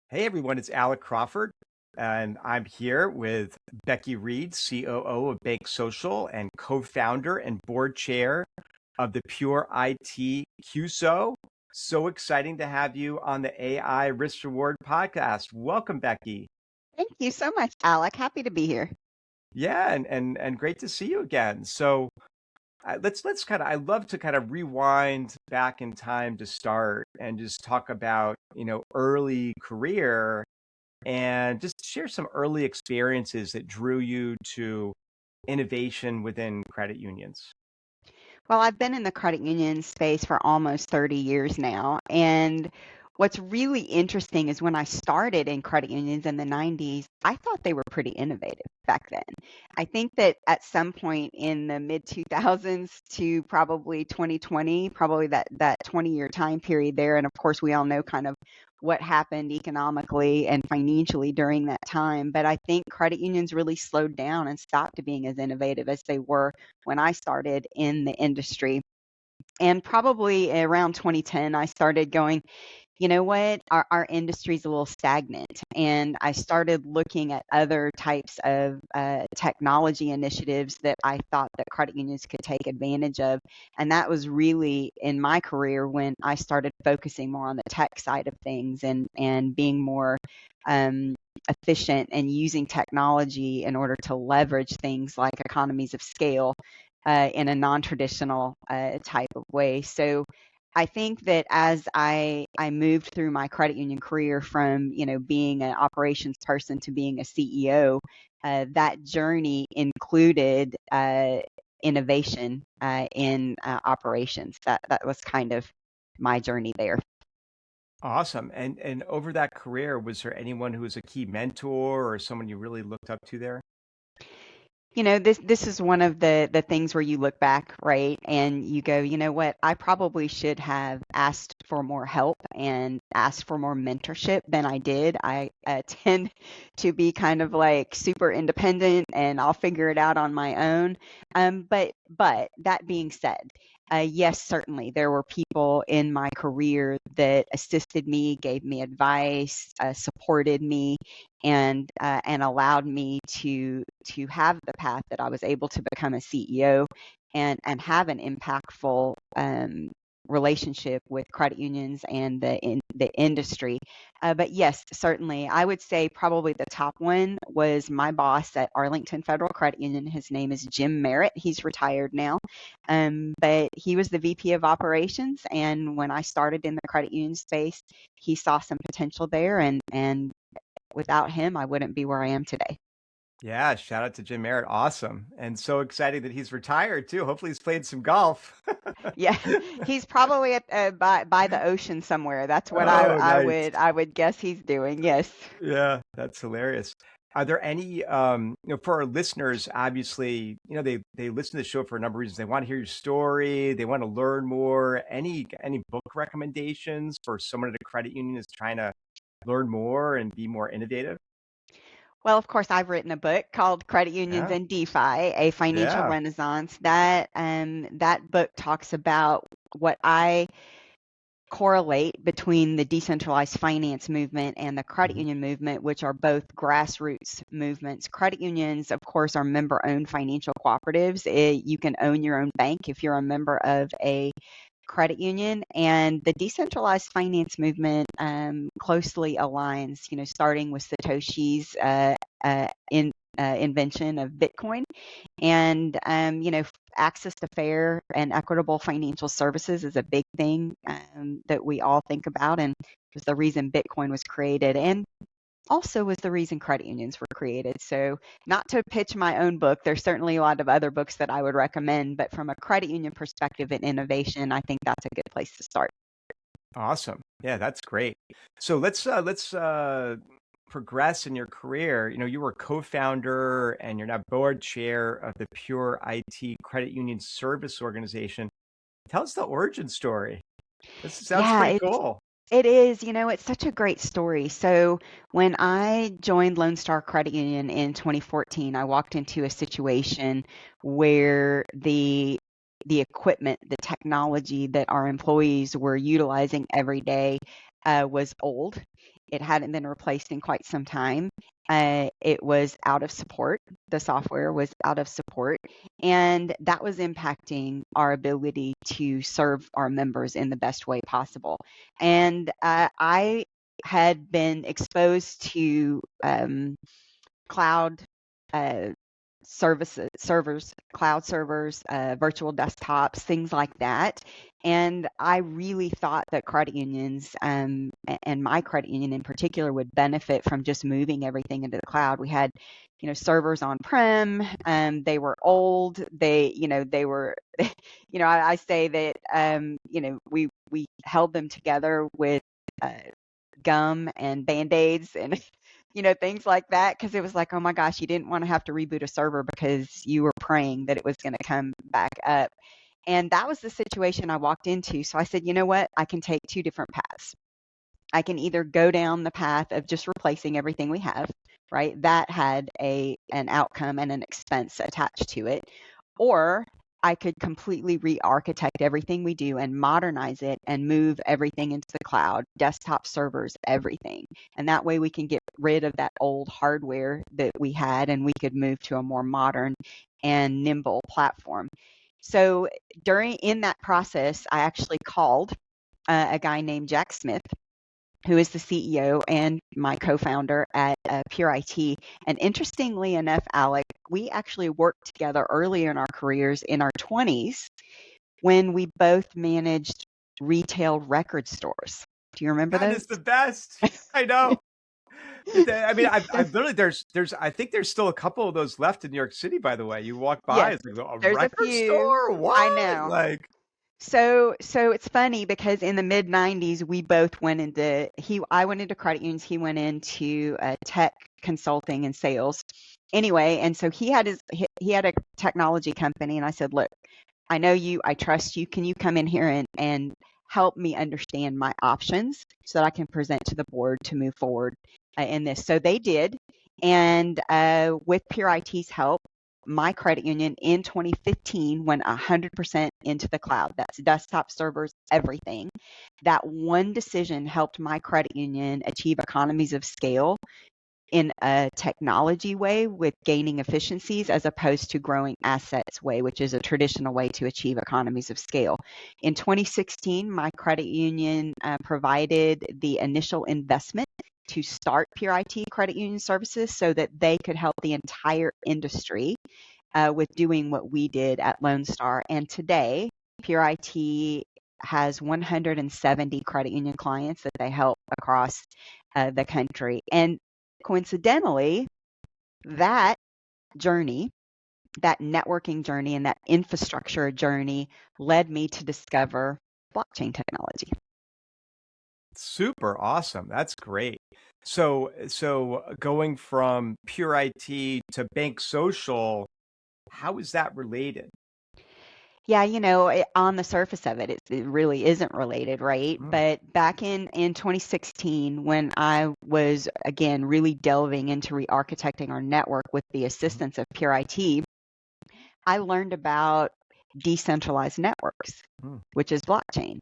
Hey everyone, it's Alec Crawford, and I'm here with Becky Reed, COO of BankSocial and co-founder and board chair of the Pure IT QSO. So exciting to have you on the AI Risk Reward podcast. Welcome, Becky. Thank you so much, Alec. Happy to be here. Yeah, and great to see you again. So let's kind of I love to kind of rewind back in time to start and just talk about early career and just share some early experiences that drew you to innovation within credit unions. Well, I've been in the credit union space for almost 30 years now. And what's really interesting is when I started in credit unions in the 90s, I thought they were pretty innovative back then. I think that at some point in the mid 2000s to probably 2020, probably that 20-year time period there. And of course, we all know kind of what happened economically and financially during that time. But I think credit unions really slowed down and stopped being as innovative as they were when I started in the industry. And probably around 2010, I started going, you know what, our industry's a little stagnant. And I started looking at other types of technology initiatives that I thought that credit unions could take advantage of. And that was really in my career when I started focusing more on the tech side of things and being more um, efficient and using technology in order to leverage things like economies of scale in a non-traditional type of way. So I think that as I moved through my credit union career from being an operations person to being a CEO, that journey included innovation in operations. That was kind of my journey there. Awesome. And over that career, was there anyone who was a key mentor or someone you really looked up to there? This is one of the things where you look back, right, and you go, you know what, I probably should have asked for more help and asked for more mentorship than I did. I tend to be kind of like super independent and I'll figure it out on my own. But that being said, yes, certainly there were people in my career that assisted me, gave me advice, supported me, and allowed me to have the path that I was able to become a CEO and have an impactful relationship with credit unions and the industry. But yes, certainly, I would say probably the top one was my boss at Arlington Federal Credit Union. His name is Jim Merritt. He's retired now, but he was the VP of operations. And when I started in the credit union space, he saw some potential there, and without him, I wouldn't be where I am today. Yeah, shout out to Jim Merritt. Awesome. And so exciting that he's retired too. Hopefully he's played some golf. Yeah, he's probably at by the ocean somewhere. That's what I Oh, I nice. would I would guess he's doing. Yes. Yeah, that's hilarious. Are there any, for our listeners, obviously, they listen to the show for a number of reasons. They want to hear your story. They want to learn more. Any book recommendations for someone at a credit union is trying to learn more and be more innovative? Well, of course, I've written a book called Credit Unions Yeah, and DeFi: A Financial yeah. Renaissance. That book talks about what I correlate between the decentralized finance movement and the credit Mhm. union movement, which are both grassroots movements. Credit unions, of course, are member owned financial cooperatives. You can own your own bank if you're a member of a credit union, and the decentralized finance movement closely aligns, starting with Satoshi's invention of Bitcoin. And, access to fair and equitable financial services is a big thing that we all think about, and was the reason Bitcoin was created, and also was the reason credit unions were created. So, not to pitch my own book, there's certainly a lot of other books that I would recommend, but from a credit union perspective and innovation, I think that's a good place to start. Awesome. Yeah, that's great. So let's progress in your career. You were co-founder and you're now board chair of the Pure IT Credit Union Service Organization. Tell us the origin story. This sounds Yeah, pretty it's cool. It is, it's such a great story. So when I joined Lone Star Credit Union in 2014, I walked into a situation where the equipment, the technology that our employees were utilizing every day was old. It hadn't been replaced in quite some time. It was out of support. The software was out of support, and that was impacting our ability to serve our members in the best way possible. And I had been exposed to cloud uh, servers, cloud servers, virtual desktops, things like that. And I really thought that credit unions, and my credit union in particular, would benefit from just moving everything into the cloud. We had, servers on prem. They were old. They were, I say that, we held them together with uh, gum and band-aids and things like that, because it was like, oh my gosh, you didn't want to have to reboot a server because you were praying that it was going to come back up. And that was the situation I walked into. So I said, you know what? I can take two different paths. I can either go down the path of just replacing everything we have, right? That had an outcome and an expense attached to it. Or I could completely re-architect everything we do and modernize it and move everything into the cloud, desktop servers, everything. And that way we can get rid of that old hardware that we had, and we could move to a more modern and nimble platform. So in that process, I actually called a guy named Jack Smith, who is the CEO and my co-founder at Pure IT. And interestingly enough, Alec, we actually worked together early in our careers in our 20s when we both managed retail record stores. Do you remember That those? is the best. I know. I mean, I've literally I think there's still a couple of those left in New York City. By the way, you walk by, Yes, it's like a there's a record few. store. I What? know. Like, So it's funny because in the mid 90s we both went into I went into credit unions, he went into tech consulting and sales. Anyway, and so he had a technology company, and I said, "Look, I know you, I trust you. Can you come in here and help me understand my options so that I can present to the board to move forward in this?" So they did, and with Pure IT's help, my credit union in 2015 went 100% into the cloud. That's desktop servers, everything. That one decision helped my credit union achieve economies of scale in a technology way with gaining efficiencies, as opposed to growing assets way, which is a traditional way to achieve economies of scale. In 2016, my credit union provided the initial investment to start Pure IT Credit Union Services so that they could help the entire industry with doing what we did at Lone Star. And today, Pure IT has 170 credit union clients that they help across the country. And coincidentally, that journey, that networking journey, and that infrastructure journey led me to discover blockchain technology. super awesome. That's great. So going from Pure IT to BankSocial, how is that related? Yeah, on the surface of it, it really isn't related, right? Mm, But back in 2016, when I was, again, really delving into re-architecting our network with the mhm, assistance of Pure IT, I learned about decentralized networks, mm, which is blockchain.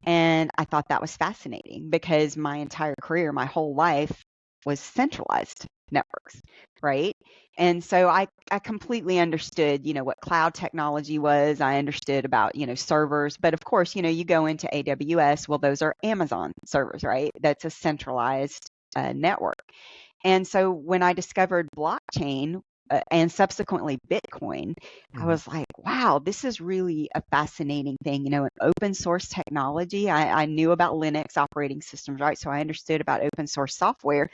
And I thought that was fascinating because my entire career, my whole life, was centralized networks, right? And so I completely understood, what cloud technology was. I understood about, servers. But of course, you go into AWS, well, those are Amazon servers, right? That's a centralized network. And so when I discovered blockchain, and subsequently Bitcoin, I mhm, was like, wow, this is really a fascinating thing. An open source technology. I knew about Linux operating systems, right? So I understood about open source software.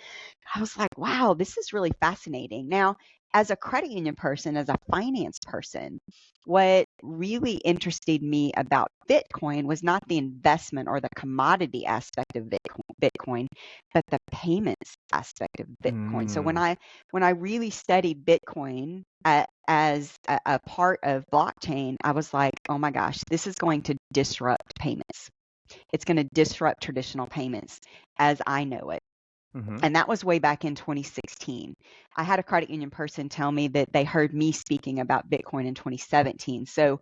I was like, wow, this is really fascinating. Now, as a credit union person, as a finance person, what really interested me about Bitcoin was not the investment or the commodity aspect of Bitcoin, but the payments aspect of Bitcoin. So when mm, I really studied Bitcoin as a part of blockchain, I was like, oh my gosh, this is going to disrupt payments. It's going to disrupt traditional payments as I know it. mhm, And that was way back in 2016. I had a credit union person tell me that they heard me speaking about Bitcoin in 2017. So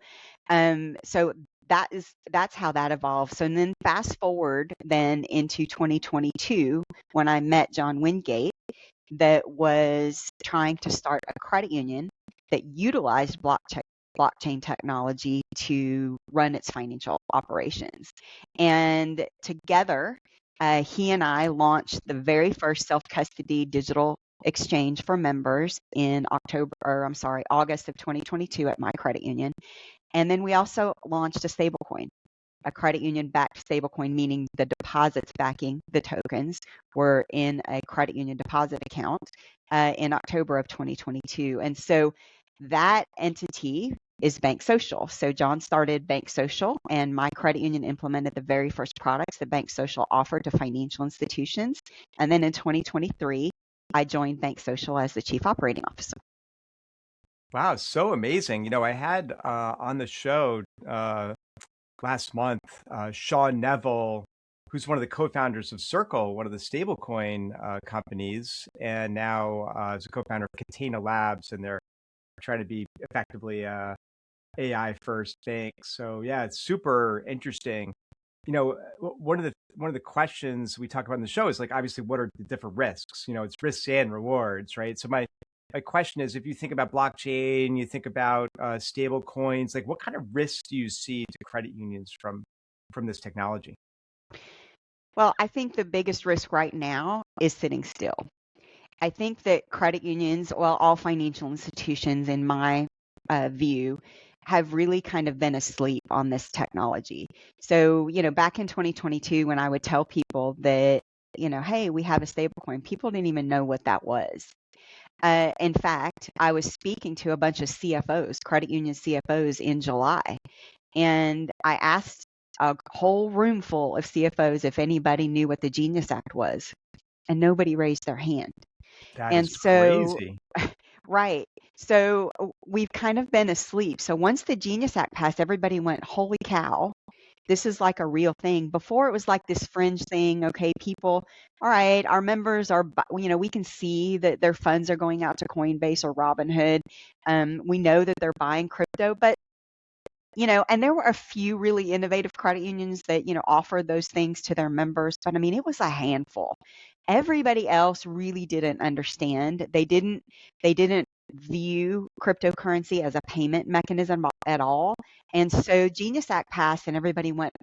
that's how that evolved. So then fast forward then into 2022 when I met John Wingate that was trying to start a credit union that utilized blockchain technology to run its financial operations. And together, he and I launched the very first self-custody digital exchange for members in August of 2022 at my credit union. And then we also launched a stablecoin, a credit union backed stablecoin, meaning the deposits backing the tokens were in a credit union deposit account in October of 2022. And so that entity is BankSocial. So John started BankSocial, and my credit union implemented the very first products that BankSocial offered to financial institutions. And then in 2023, I joined BankSocial as the Chief Operating Officer. Wow, so amazing. I had on the show last month Sean Neville, who's one of the co-founders of Circle, one of the stablecoin companies, and now is a co-founder of Catena Labs, and they're trying to be effectively a AI first bank. So yeah, it's super interesting. One of the questions we talk about in the show is like, obviously, what are the different risks? It's risks and rewards, right? So my question is, if you think about blockchain, you think about stable coins, like what kind of risks do you see to credit unions from this technology? Well, I think the biggest risk right now is sitting still. I think that credit unions, well, all financial institutions, in my view, have really kind of been asleep on this technology. So, back in 2022, when I would tell people that, hey, we have a stablecoin, people didn't even know what that was. In fact, I was speaking to a bunch of CFOs, credit union CFOs in July, and I asked a whole room full of CFOs if anybody knew what the Genius Act was, and nobody raised their hand. That And is so, crazy. right. So we've kind of been asleep. So once the Genius Act passed, everybody went, holy cow, this is like a real thing. Before it was like this fringe thing. Okay, people, all right, our members are, we can see that their funds are going out to Coinbase or Robinhood. We know that they're buying crypto, but and there were a few really innovative credit unions that, offered those things to their members. But I mean, it was a handful. Everybody else really didn't understand. They didn't view cryptocurrency as a payment mechanism at all. And so Genius Act passed and everybody went,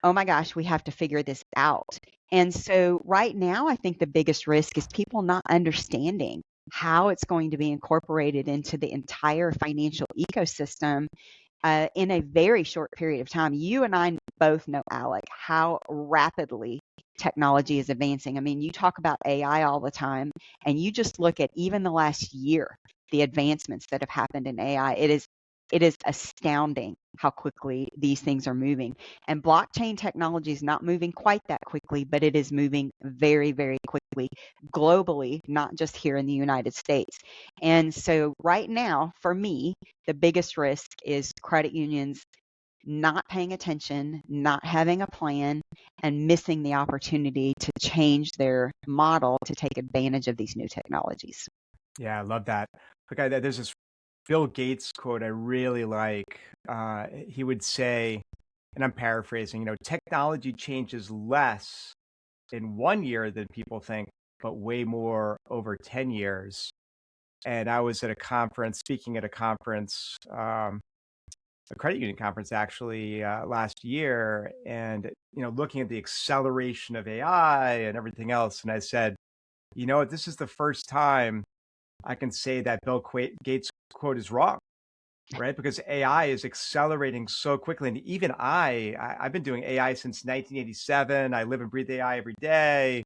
oh my gosh, we have to figure this out. And so right now, I think the biggest risk is people not understanding how it's going to be incorporated into the entire financial ecosystem in a very short period of time. You and I both know, Alec, how rapidly technology is advancing. I mean, you talk about AI all the time, and you just look at even the last year, the advancements that have happened in AI. It is astounding how quickly these things are moving. And blockchain technology is not moving quite that quickly, but it is moving very, very quickly globally, not just here in the United States. And so right now, for me, the biggest risk is credit unions not paying attention, not having a plan, and missing the opportunity to change their model to take advantage of these new technologies. Yeah, I love that. Okay, there's this Bill Gates quote I really like. He would say, and I'm paraphrasing, technology changes less in 1 year than people think, but way more over 10 years. And I was at a conference, speaking at a conference, a credit union conference actually last year, and looking at the acceleration of AI and everything else. And I said, this is the first time I can say that Gates quote is wrong, right? Because AI is accelerating so quickly. And even I've been doing AI since 1987. I live and breathe AI every day.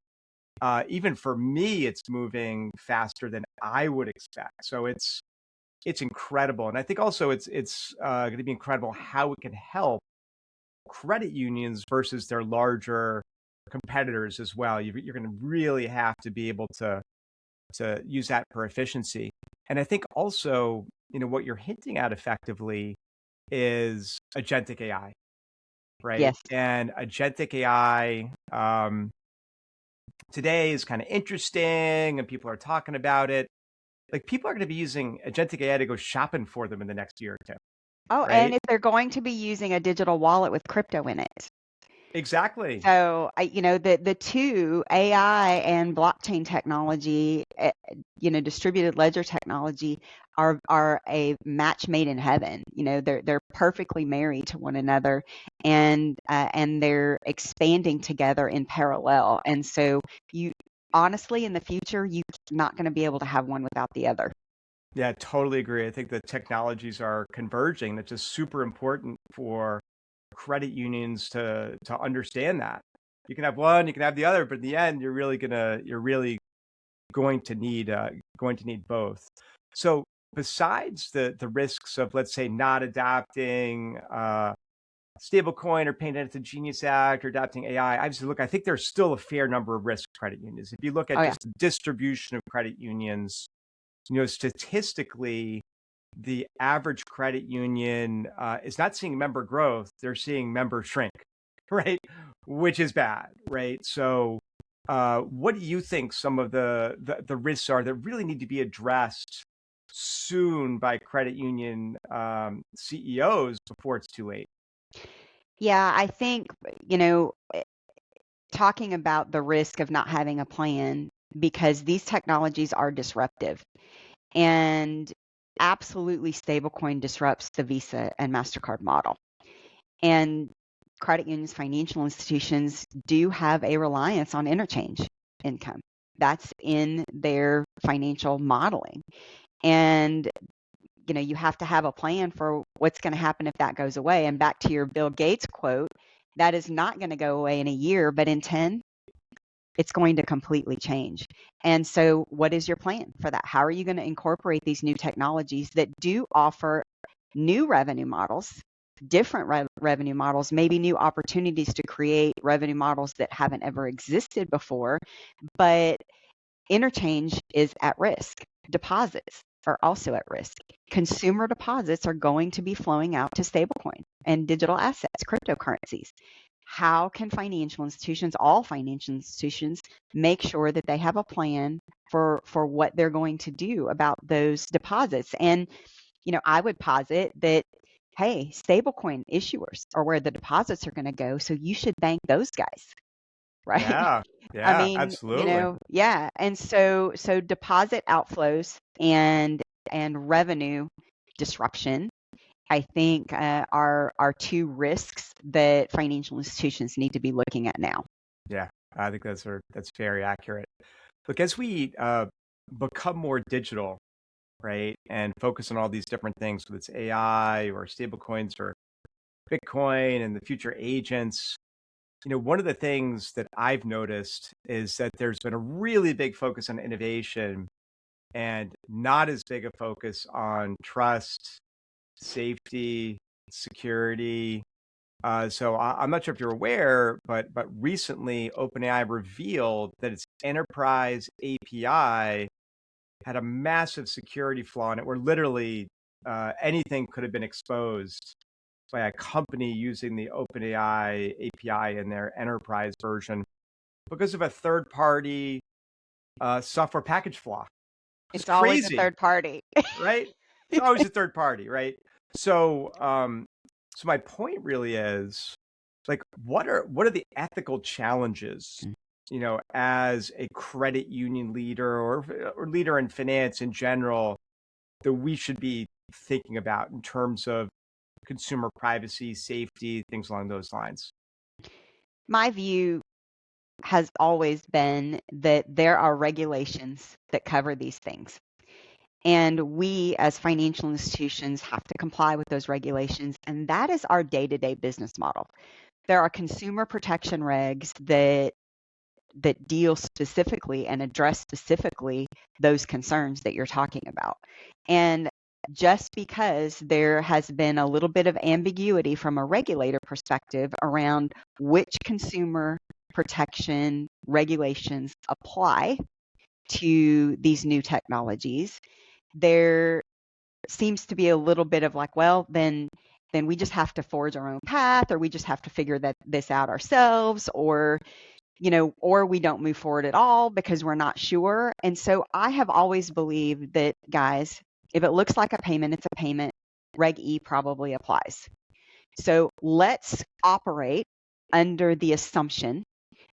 Even for me, it's moving faster than I would expect. So it's incredible. And I think also it's going to be incredible how it can help credit unions versus their larger competitors as well. You're going to really have to be able to use that for efficiency. And I think also, what you're hinting at effectively is agentic AI, right? Yes. And agentic AI today is kind of interesting and people are talking about it. Like people are going to be using agentic AI to go shopping for them in the next year or two. Oh, and right? if they're going to be using a digital wallet with crypto in it. Exactly. So, the two, AI and blockchain technology, distributed ledger technology, are a match made in heaven. They're perfectly married to one another, and they're expanding together in parallel. And so, you honestly, in the future, you're not going to be able to have one without the other. Yeah, totally agree. I think the technologies are converging. That's just super important for credit unions to understand that. You can have one, you can have the other, but in the end, you're really going to need both. So besides the risks of, let's say, not adapting stablecoin or paying into the Genius Act or adapting AI, obviously, look, I think there's still a fair number of risk credit unions. If you look at Oh, yeah. just the distribution of credit unions, statistically, the average credit union is not seeing member growth; they're seeing member shrink, right? Which is bad, right? So, what do you think some of the risks are that really need to be addressed soon by credit union CEOs before it's too late? Yeah, I think, talking about the risk of not having a plan, because these technologies are disruptive. And absolutely, stablecoin disrupts the Visa and MasterCard model. And credit unions, financial institutions do have a reliance on interchange income. That's in their financial modeling. And you have to have a plan for what's going to happen if that goes away. And back to your Bill Gates quote, that is not going to go away in a year, but in 10, it's going to completely change. And so, what is your plan for that? How are you going to incorporate these new technologies that do offer new revenue models, different revenue models, maybe new opportunities to create revenue models that haven't ever existed before, but interchange is at risk. Deposits are also at risk. Consumer deposits are going to be flowing out to stablecoin and digital assets, cryptocurrencies. How can financial institutions, all financial institutions, make sure that they have a plan for what they're going to do about those deposits? And, I would posit that, hey, stablecoin issuers are where the deposits are going to go. So you should bank those guys, right? Yeah, I yeah, mean, absolutely. yeah. And so deposit outflows and revenue disruption, I think, are two risks that financial institutions need to be looking at now. Yeah, I think that's very accurate. Look, as we become more digital, right, and focus on all these different things, whether it's AI or stablecoins or Bitcoin and the future agents, one of the things that I've noticed is that there's been a really big focus on innovation and not as big a focus on trust, safety, security. I'm not sure if you're aware, but recently OpenAI revealed that its enterprise API had a massive security flaw in it, where literally anything could have been exposed by a company using the OpenAI API in their enterprise version because of a third-party software package flaw. It's It's always a crazy, third party. right? It's always a third party, right? So, so my point really is, like, what are the ethical challenges, as a credit union leader or leader in finance in general, that we should be thinking about in terms of consumer privacy, safety, things along those lines? My view has always been that there are regulations that cover these things. And we, as financial institutions, have to comply with those regulations. And that is our day to day business model. There are consumer protection regs that deal specifically and address specifically those concerns that you're talking about. And just because there has been a little bit of ambiguity from a regulator perspective around which consumer protection regulations apply to these new technologies, there seems to be a little bit of like, well, then we just have to forge our own path, or we just have to figure this out ourselves, or we don't move forward at all because we're not sure. And so I have always believed that, guys, if it looks like a payment, it's a payment. Reg E probably applies. So let's operate under the assumption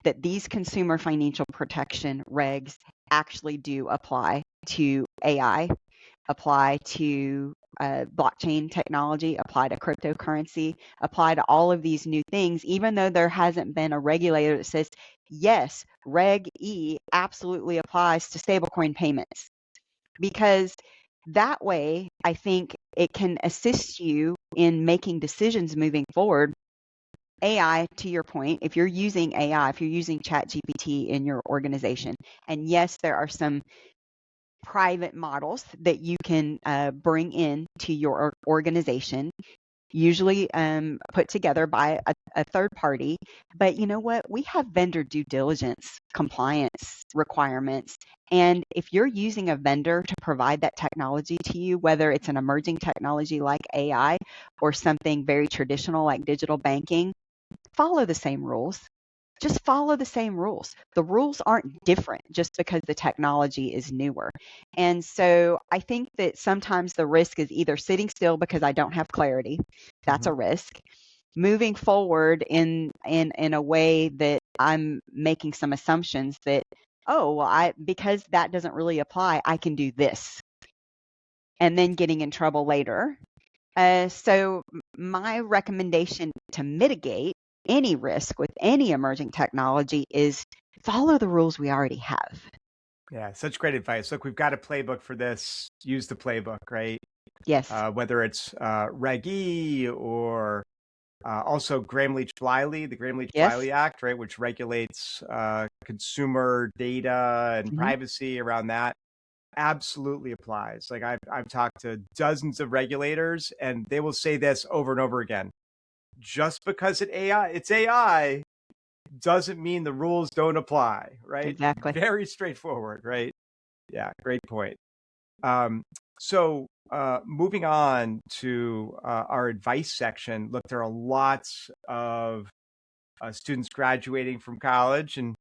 that these consumer financial protection regs actually do apply to AI, apply to blockchain technology, apply to cryptocurrency, apply to all of these new things, even though there hasn't been a regulator that says, yes, Reg E absolutely applies to stablecoin payments. Because that way, I think it can assist you in making decisions moving forward. AI, to your point, if you're using AI, if you're using ChatGPT in your organization, and yes, there are some private models that you can bring in to your organization, usually put together by a third party. But you know what? We have vendor due diligence compliance requirements. And if you're using a vendor to provide that technology to you, whether it's an emerging technology like AI or something very traditional like digital banking, follow the same rules. Just follow the same rules. The rules aren't different just because the technology is newer. And so I think that sometimes the risk is either sitting still because I don't have clarity. That's Mm-hmm. a risk. Moving forward in a way that I'm making some assumptions that, oh, well, because that doesn't really apply, I can do this. And then getting in trouble later. So my recommendation to mitigate any risk with any emerging technology is follow the rules we already have. Yeah, such great advice. Look, we've got a playbook for this. Use the playbook, right? Yes. Whether it's Reg E or also Gramm-Leach-Bliley, the Yes. Gramm-Leach-Bliley Act, right, which regulates consumer data and Hmm. privacy around that, absolutely applies. Like I've talked to dozens of regulators, and they will say this over and over again. Just because it's AI doesn't mean the rules don't apply, right? Exactly. Very straightforward, right? Yeah, great point. Um, so moving on to our advice section, look, there are lots of students graduating from college, and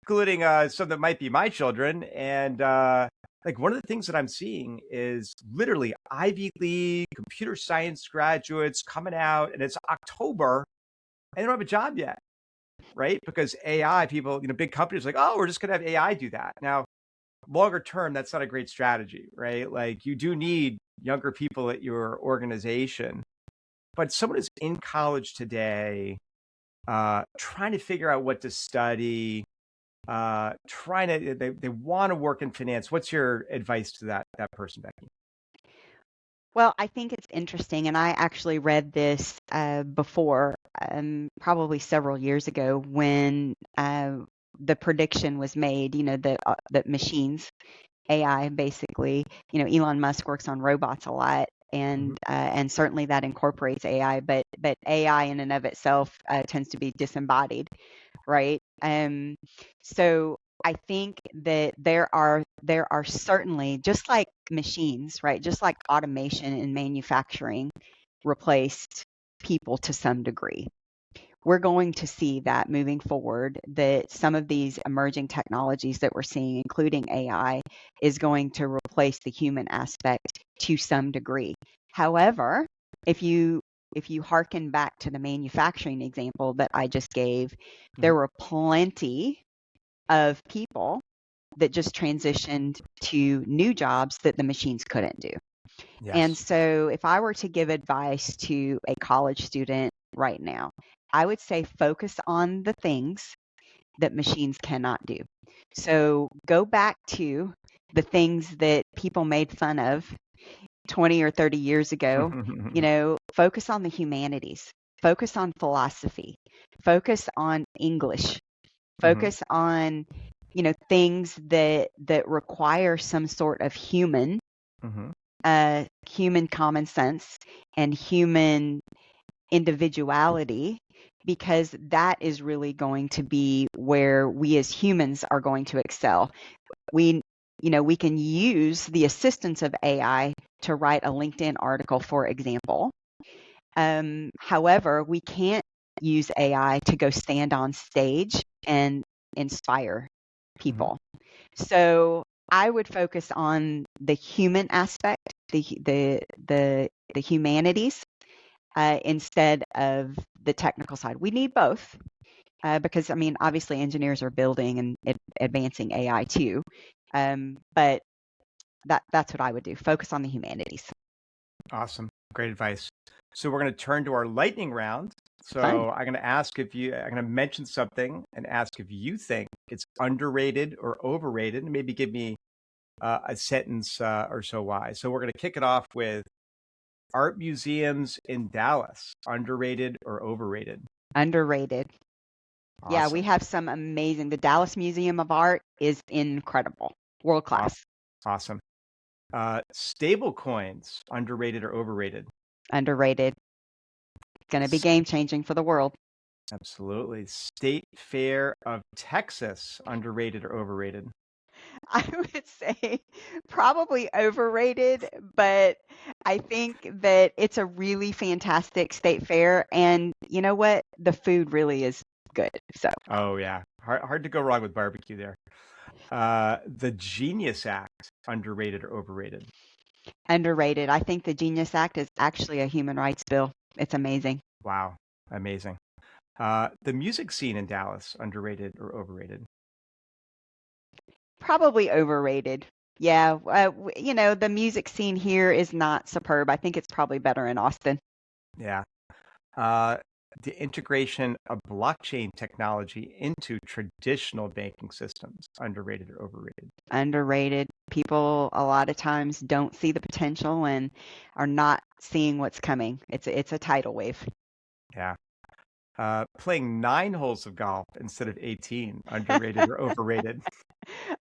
including some that might be my children. And like one of the things that I'm seeing is literally Ivy League computer science graduates coming out, and it's October, and they don't have a job yet, right? Because AI people, big companies like, oh, we're just going to have AI do that. Now, longer term, that's not a great strategy, right? Like you do need younger people at your organization, but someone who's in college today, trying to figure out what to study, they want to work in finance. What's your advice to that person, Becky? Well, I think it's interesting, and I actually read this before, probably several years ago, when the prediction was made. That machines, AI, basically. Elon Musk works on robots a lot, Mm-hmm. and certainly that incorporates AI, but AI in and of itself tends to be disembodied, right? So I think that there are certainly, just like machines, right? Just like automation in manufacturing replaced people to some degree. We're going to see that moving forward, that some of these emerging technologies that we're seeing, including AI, is going to replace the human aspect to some degree. However, if you hearken back to the manufacturing example that I just gave, Mm-hmm. there were plenty of people that just transitioned to new jobs that the machines couldn't do. And Yes. so if I were to give advice to a college student right now, I would say focus on the things that machines cannot do. So go back to the things that people made fun of 20 or 30 years ago. Focus on the humanities, focus on philosophy, focus on English, Mm-hmm. focus on things that require some sort of Mm-hmm. human common sense and human individuality, because that is really going to be where we as humans are going to excel. We can use the assistance of AI to write a LinkedIn article, for example. However, we can't use AI to go stand on stage and inspire Mm-hmm. people. So I would focus on the human aspect, the humanities, instead of the technical side. We need both, because I mean, obviously, engineers are building and advancing AI too. But that's what I would do. Focus on the humanities. Awesome. Great advice. So we're going to turn to our lightning round. Fun. So I'm going to mention something and ask if you think it's underrated or overrated, and maybe give me a sentence or so why. So we're going to kick it off with art museums in Dallas, underrated or overrated? Underrated. Yeah, we Awesome. have some amazing. The Dallas Museum of Art is incredible, world Aw- class. Awesome. Stable coins, underrated or overrated? Underrated. Going to be S- game changing for the world. Absolutely. State Fair of Texas, underrated or overrated? I would say probably overrated, but I think that it's a really fantastic state fair. And you know what? The food really is good. So Oh yeah, hard to go wrong with barbecue there. The Genius Act, underrated or overrated? underrated. I think the Genius Act is actually a human rights bill. It's amazing. Wow, amazing. The music scene in Dallas, underrated or overrated? Probably overrated. Yeah, you know, the music scene here is not superb. I think it's probably better in Austin. Yeah. Uh, the integration of blockchain technology into traditional banking systems, underrated or overrated? Underrated. People a lot of times don't see the potential and are not seeing what's coming. It's a tidal wave. Yeah. Playing 9 holes of golf instead of 18, underrated or overrated?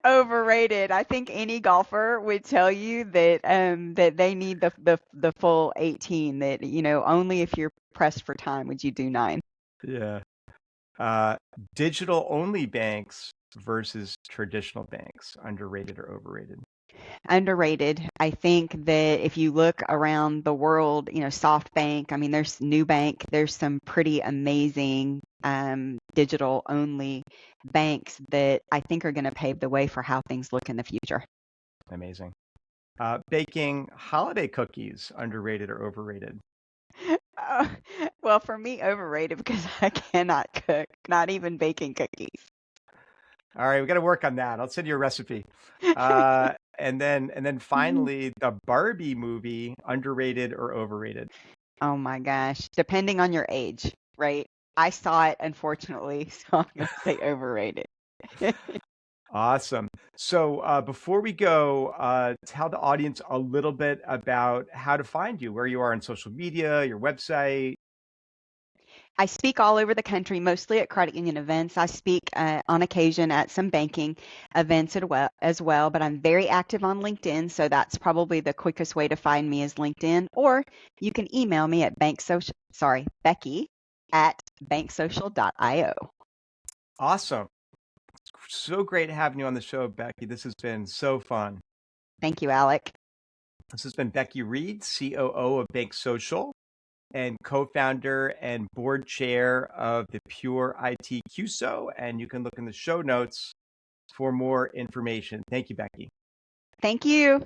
Overrated. I think any golfer would tell you that that they need the full 18, that you know, only if you're pressed for time would you do 9. Yeah. Uh, Digital only banks versus traditional banks, underrated or overrated? Underrated. I think that if you look around the world, you know, SoftBank, I mean, there's Nubank, there's some pretty amazing digital only banks that I think are going to pave the way for how things look in the future. Amazing. Baking holiday cookies, underrated or overrated? Uh, well, for me, overrated because I cannot cook, not even baking cookies. All right, we got to work on that. I'll send you a recipe. And then finally, the Barbie movie, underrated or overrated? Oh my gosh. Depending on your age, right? I saw it, unfortunately, so I'm going to say overrated. Awesome. So before we go, tell the audience a little bit about how to find you, where you are on social media, your website. I speak all over the country, mostly at credit union events. I speak on occasion at some banking events as well, but I'm very active on LinkedIn, so that's probably the quickest way to find me is LinkedIn. Or you can email me at Becky at banksocial.io. Awesome. So great having you on the show, Becky. This has been so fun. Thank you, Alec. This has been Becky Reed, COO of BankSocial and co-founder and board chair of the Pure IT QSO. And you can look in the show notes for more information. Thank you, Becky. Thank you.